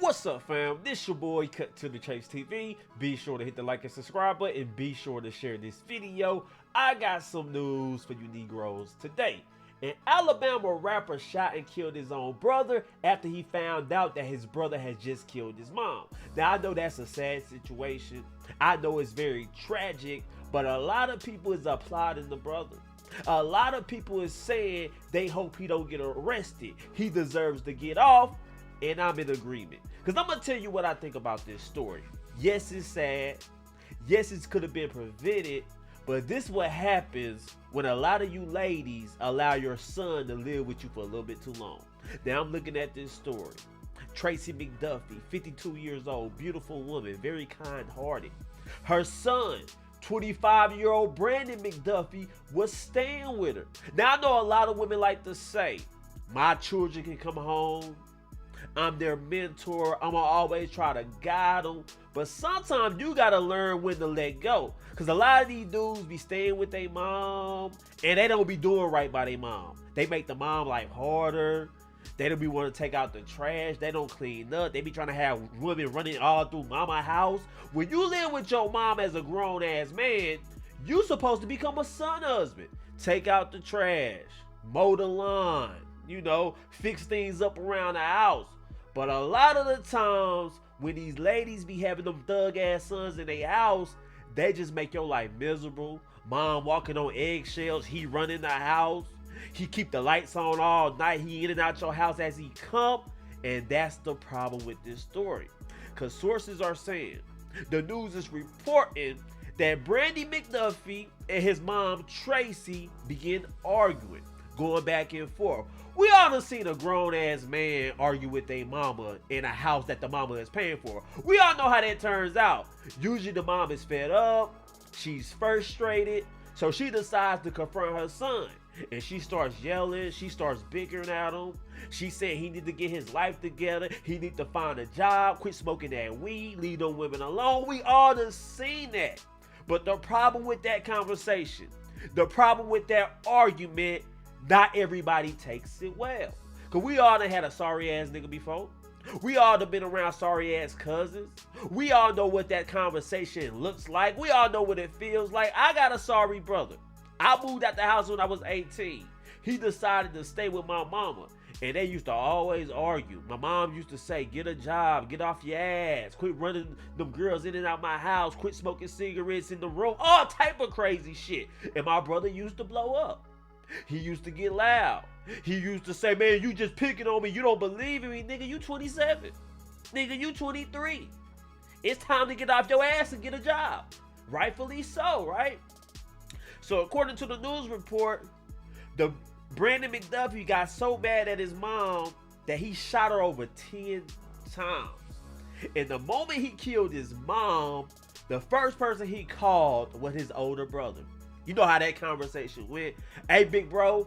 What's up, fam? This your boy Cut to the Chase TV. Be sure to hit the like and subscribe button and be sure to share this video. I got some news for you Negroes today. An Alabama rapper shot and killed his own brother after he found out that his brother had just killed his mom. Now, I know that's a sad situation. I know it's very tragic, but a lot of people is applauding the brother. A lot of people is saying they hope he don't get arrested. He deserves to get off, and I'm in agreement. Because I'm going to tell you what I think about this story. Yes, it's sad. Yes, it could have been prevented. But this is what happens when a lot of you ladies allow your son to live with you for a little bit too long. Now I'm looking at this story. Tracy McDuffie, 52 years old, beautiful woman, very kind-hearted. Her son, 25-year-old Brandon McDuffie, was staying with her. Now I know a lot of women like to say, my children can come home. I'm their mentor. I'm gonna always try to guide them. But sometimes you gotta learn when to let go. Cause a lot of these dudes be staying with their mom and they don't be doing right by their mom. They make the mom life harder. They don't be wanting to take out the trash. They don't clean up. They be trying to have women running all through mama house. When you live with your mom as a grown ass man, you supposed to become a son husband. Take out the trash, mow the lawn, you know, fix things up around the house. But a lot of the times when these ladies be having them thug ass sons in their house, they just make your life miserable. Mom walking on eggshells, he running the house. He keep the lights on all night. He in and out your house as he come. And that's the problem with this story. Because sources are saying, the news is reporting that Brandy McDuffie and his mom Tracy begin arguing, going back and forth. We all done seen a grown-ass man argue with their mama in a house that the mama is paying for. We all know how that turns out. Usually the mom is fed up, she's frustrated, so she decides to confront her son. And she starts yelling, she starts bickering at him. She said he need to get his life together, he need to find a job, quit smoking that weed, leave them women alone. We all done seen that. But the problem with that conversation, the problem with that argument, not everybody takes it well. Cause we all done had a sorry ass nigga before. We all done been around sorry ass cousins. We all know what that conversation looks like. We all know what it feels like. I got a sorry brother. I moved out the house when I was 18. He decided to stay with my mama. And they used to always argue. My mom used to say, get a job, get off your ass, quit running them girls in and out my house, quit smoking cigarettes in the room, all type of crazy shit. And my brother used to blow up. He used to get loud. He used to say, man, you just picking on me. You don't believe in me. Nigga, you 27. Nigga, you 23. It's time to get off your ass and get a job. Rightfully so, right? So according to the news report, the Brandon McDuffie got so mad at his mom that he shot her over 10 times. And the moment he killed his mom, the first person he called was his older brother. You know how that conversation went. Hey, big bro,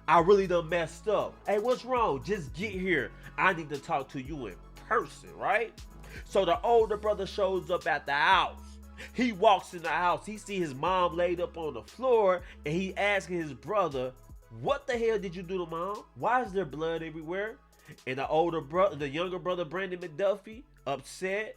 I really done messed up. Hey, what's wrong? Just get here. I need to talk to you in person, right? So the older brother shows up at the house. He walks in the house. He see his mom laid up on the floor, and he asking his brother, what the hell did you do to mom? Why is there blood everywhere? And the younger brother, Brandon McDuffie, upset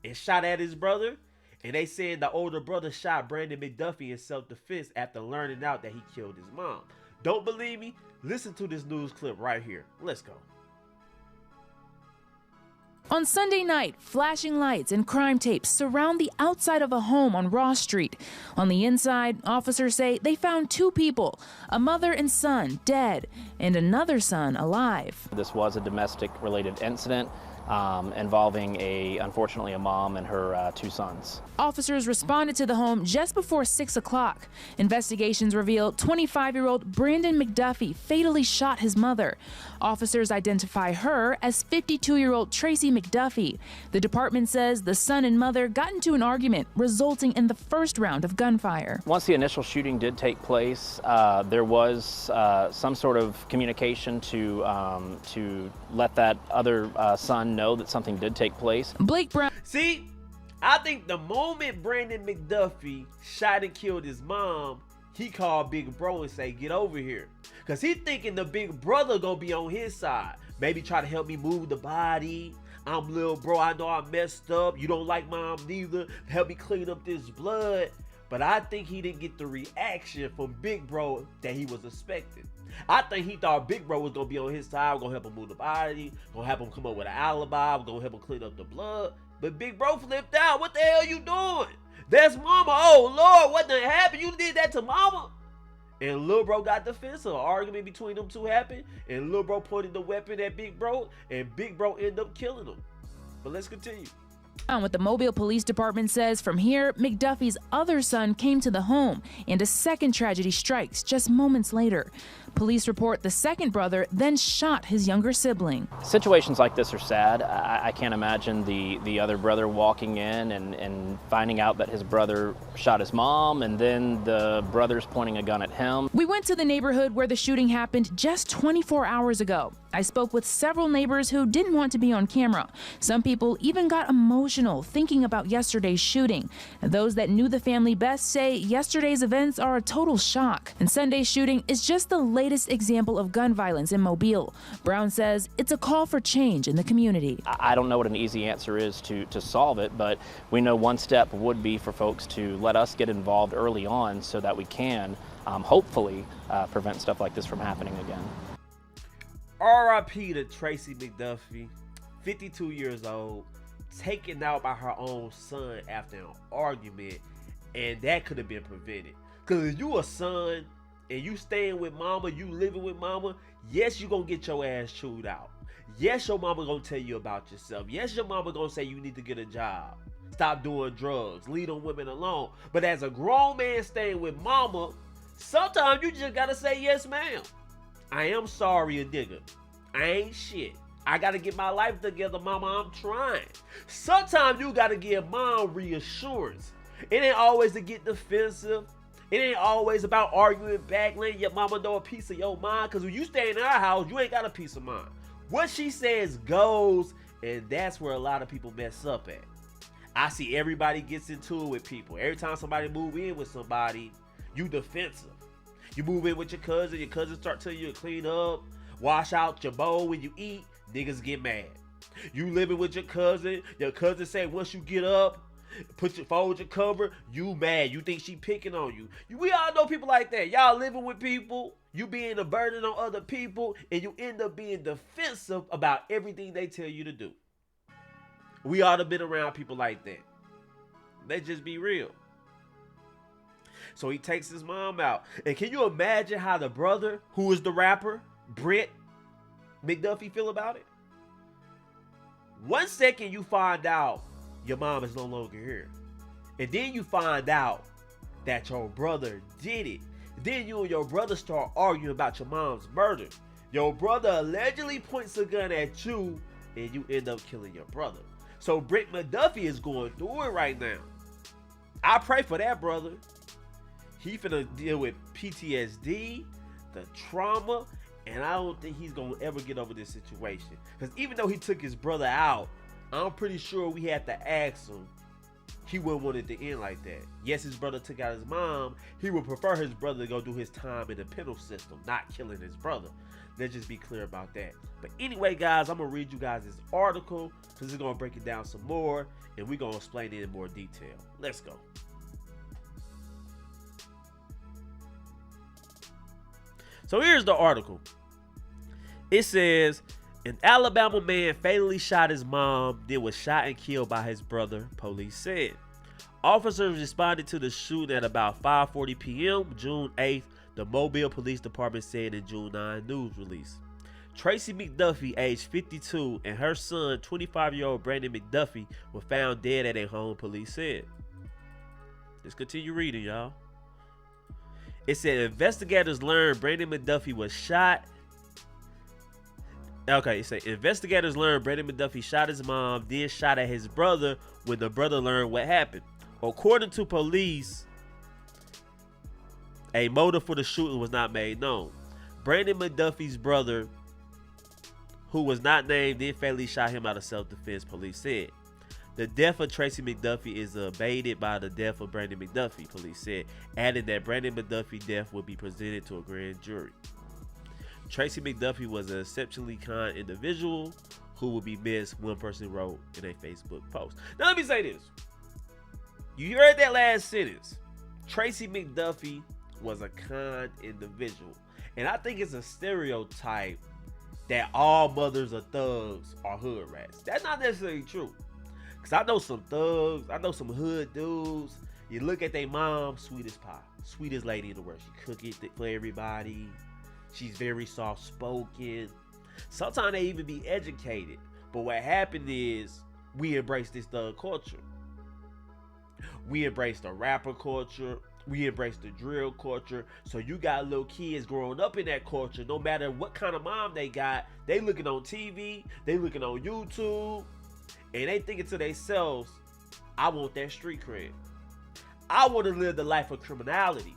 and shot at his brother. And they saying the older brother shot Brandon McDuffie in self-defense after learning out that he killed his mom. Don't believe me? Listen to this news clip right here. Let's go. On Sunday night, flashing lights and crime tapes surround the outside of a home on Ross Street. On the inside, officers say they found two people, a mother and son dead, and another son alive. This was a domestic-related incident involving unfortunately a mom and her two sons. Officers responded to the home just before 6 o'clock. Investigations revealed 25-year-old Brandon McDuffie fatally shot his mother. Officers identify her as 52-year-old Tracy McDuffie. The department says the son and mother got into an argument, resulting in the first round of gunfire. Once the initial shooting did take place, there was some sort of communication to let that other son know that something did take place. Blake Brown. See, I think the moment Brandon McDuffie shot and killed his mom, he called Big Bro and say, get over here. Because he thinking the big brother gonna be on his side. Maybe try to help me move the body. I'm little bro, I know I messed up. You don't like mom neither. Help me clean up this blood. But I think he didn't get the reaction from big bro that he was expecting. I think he thought big bro was going to be on his side, going to help him move the body, going to help him come up with an alibi, going to help him clean up the blood. But big bro flipped out. What the hell you doing? That's mama. Oh, Lord, what the happened? You did that to mama? And Lil Bro got defensive. An argument between them two happened. And Lil Bro pointed the weapon at Big Bro. And Big Bro ended up killing him. But let's continue. What the Mobile Police Department says from here, McDuffie's other son came to the home, and a second tragedy strikes just moments later. Police report the second brother then shot his younger sibling. Situations like this are sad. I can't imagine the other brother walking in and finding out that his brother shot his mom, and then the brother's pointing a gun at him. We went to the neighborhood where the shooting happened just 24 hours ago. I spoke with several neighbors who didn't want to be on camera. Some people even got emotional thinking about yesterday's shooting. And those that knew the family best say yesterday's events are a total shock. And Sunday's shooting is just the latest example of gun violence in Mobile. Brown says it's a call for change in the community. I don't know what an easy answer is to solve it, but we know one step would be for folks to let us get involved early on so that we can hopefully prevent stuff like this from happening again. R.I.P. to Tracy McDuffie, 52 years old, taken out by her own son after an argument, and that could have been prevented. Because if you a son and you staying with mama, you living with mama, yes, you gonna get your ass chewed out. Yes, your mama gonna tell you about yourself. Yes, your mama gonna say you need to get a job, stop doing drugs, leave them women alone. But as a grown man staying with mama, sometimes you just gotta say yes, ma'am. I am sorry, a nigga. I ain't shit. I gotta get my life together, mama. I'm trying. Sometimes you gotta give mom reassurance. It ain't always to get defensive. It ain't always about arguing back, letting your mama know a piece of your mind. Because when you stay in our house, you ain't got a piece of mind. What she says goes, and that's where a lot of people mess up at. I see everybody gets into it with people. Every time somebody move in with somebody, you defensive. You move in with your cousin start telling you to clean up, wash out your bowl when you eat, niggas get mad. You living with your cousin say once you get up, fold your cover, you mad. You think she picking on you. We all know people like that. Y'all living with people, you being a burden on other people, and you end up being defensive about everything they tell you to do. We ought to been around people like that. Let's just be real. So he takes his mom out. And can you imagine how the brother, who is the rapper, Brent McDuffie, feel about it? 1 second you find out your mom is no longer here. And then you find out that your brother did it. Then you and your brother start arguing about your mom's murder. Your brother allegedly points a gun at you and you end up killing your brother. So Brent McDuffie is going through it right now. I pray for that brother. He finna deal with PTSD, the trauma, and I don't think he's gonna ever get over this situation. Because even though he took his brother out, I'm pretty sure we had to ask him, he wouldn't want it to end like that. Yes, his brother took out his mom. He would prefer his brother to go do his time in the penal system, not killing his brother. Let's just be clear about that. But anyway, guys, I'm gonna read you guys this article because it's gonna break it down some more, and we're gonna explain it in more detail. Let's go. So here's the article. It says, an Alabama man fatally shot his mom, then was shot and killed by his brother, police said. Officers responded to the shooting at about 5:40 p.m. June 8th, the Mobile Police Department said in June 9 news release. Tracy McDuffie, age 52, and her son, 25-year-old Brandon McDuffie, were found dead at their home, police said. Let's continue reading, y'all. It said investigators learned Brandon McDuffie was shot. Okay, it said investigators learned Brandon McDuffie shot his mom, then shot at his brother when the brother learned what happened. According to police, a motive for the shooting was not made known. Brandon McDuffie's brother, who was not named, then fatally shot him out of self-defense, police said. The death of Tracy McDuffie is abated by the death of Brandon McDuffie, police said, adding that Brandon McDuffie's death will be presented to a grand jury. Tracy McDuffie was an exceptionally kind individual who will be missed, one person wrote in a Facebook post. Now let me say this. You heard that last sentence. Tracy McDuffie was a kind individual. And I think it's a stereotype that all mothers of thugs are hood rats. That's not necessarily true. Because I know some thugs, I know some hood dudes. You look at their mom, sweet as pie. Sweetest lady in the world. She cook it for everybody. She's very soft-spoken. Sometimes they even be educated. But what happened is we embrace this thug culture. We embrace the rapper culture. We embrace the drill culture. So you got little kids growing up in that culture. No matter what kind of mom they got, they looking on TV, they looking on YouTube, and they thinking to themselves, I want that street cred. I want to live the life of criminality.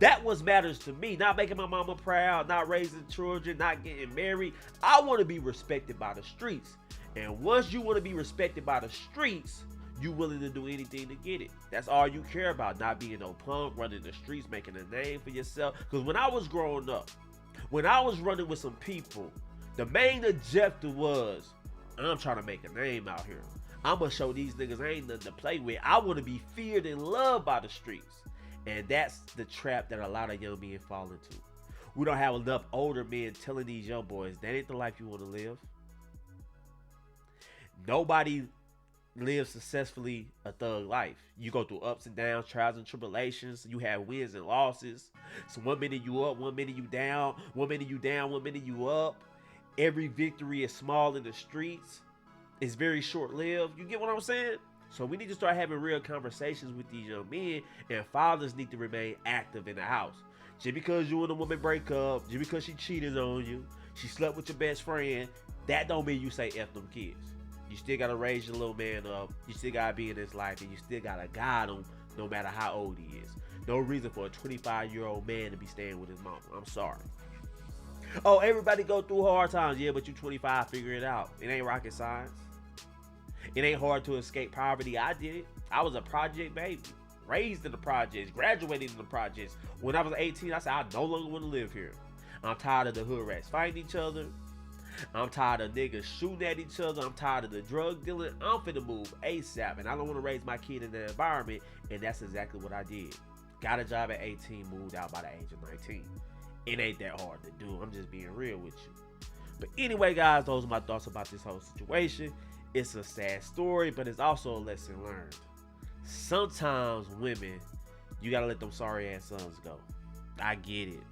That what matters to me. Not making my mama proud, not raising children, not getting married. I want to be respected by the streets. And once you want to be respected by the streets, you willing to do anything to get it. That's all you care about. Not being no punk, running the streets, making a name for yourself. Because when I was growing up, when I was running with some people, the main objective was, I'm trying to make a name out here. I'm going to show these niggas ain't nothing to play with. I want to be feared and loved by the streets. And that's the trap that a lot of young men fall into. We don't have enough older men telling these young boys, that ain't the life you want to live. Nobody live successfully a thug life. You go through ups and downs, trials and tribulations. You have wins and losses. So one minute you up, one minute you down, one minute you down, one minute you up. Every victory is small in the streets. It's very short-lived. You get what I'm saying? So we need to start having real conversations with these young men, and fathers need to remain active in the house. Just because you and a woman break up, just because she cheated on you, she slept with your best friend, that don't mean you say F them kids. You still gotta raise your little man up. You still gotta be in his life, and you still gotta guide him no matter how old he is. No reason for a 25-year-old man to be staying with his mama. I'm sorry. Oh, everybody go through hard times. Yeah, but you 25, figure it out. It ain't rocket science. It ain't hard to escape poverty. I did it. I was a project baby. Raised in the projects. Graduated in the projects. When I was 18, I said, I no longer want to live here. I'm tired of the hood rats fighting each other. I'm tired of niggas shooting at each other. I'm tired of the drug dealing. I'm finna move ASAP. And I don't want to raise my kid in that environment. And that's exactly what I did. Got a job at 18, moved out by the age of 19. It ain't that hard to do. I'm just being real with you. But anyway, guys, those are my thoughts about this whole situation. It's a sad story, but it's also a lesson learned. Sometimes women, you gotta let them sorry ass sons go. I get it.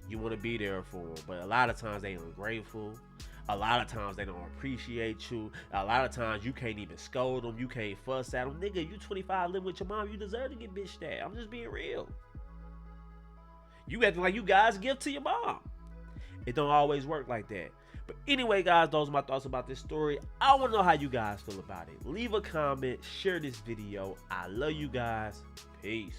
You want to be there for them, but a lot of times they ungrateful. A lot of times they don't appreciate you. A lot of times you can't even scold them. You can't fuss at them. Nigga, you 25 living with your mom. You deserve to get bitched at. I'm just being real. You acting like you guys give to your mom. It don't always work like that. But anyway, guys, those are my thoughts about this story. I want to know how you guys feel about it. Leave a comment. Share this video. I love you guys. Peace.